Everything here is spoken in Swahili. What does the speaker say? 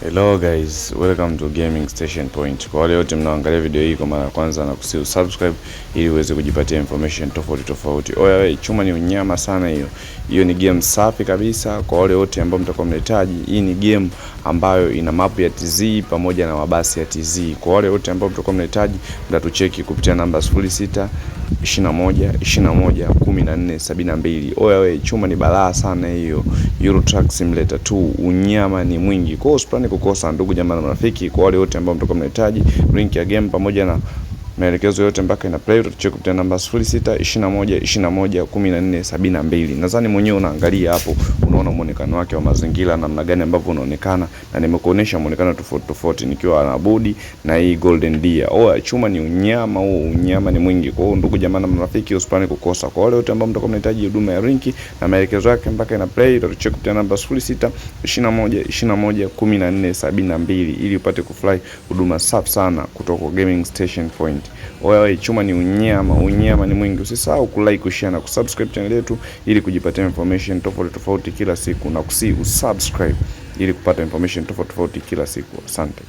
Hello guys, welcome to Gaming Station Point. Kwa wale wote mnaoangalia video hii kwa mara ya kwanza, na kusihi subscribe ili uweze kujipatia information tofauti. Oya we, chuma ni unyama sana hiyo. Hiyo ni game safi kabisa kwa wale wote ambao mtakuwa mnahitaji. Hii ni game ambayo ina map ya TZ pamoja na mabasi ya TZ. Kwa wale wote ambao mtakuwa mnahitaji, mtatucheki kupitia namba 06 21 21 14 72. Oya we, chuma ni balaa sana hiyo. Euro Truck Simulator 2, unyama ni mwingi. Kwa hiyo kukosa ndugu jamaa na marafiki. Kwa wale wote ambao mtakuwa mnahitaji link ya game pamoja na maelekezo yote mpaka ina play, utacheki kupitia namba 06 21 21 14 72. Nadhani mwenyewe unaangalia hapo, unaona muonekano wake wa mazingira namna gani ambavyo unaonekana, na nimekuonesha muonekano tofauti nikiwa na budi na hii Golden Deer. Chuma ni unyama, unyama ni mwingi. Kwa hiyo ndugu jamaa na marafiki, usipane kukosa. Kwa wale wote ambao mtakuwa mnahitaji huduma ya link na maelekezo yake mpaka ina play, utacheki kupitia namba 06 21 21 14 72 ili upate kufly huduma safi sana kutoka Gaming Station Point. Oya, chuma ni unyama ni mwingi. Usisahau kulike, kushare na kusubscribe channel yetu ili kujipatia information tofauti kila siku, na usubscribe ili kupata information tofauti kila siku. Asante.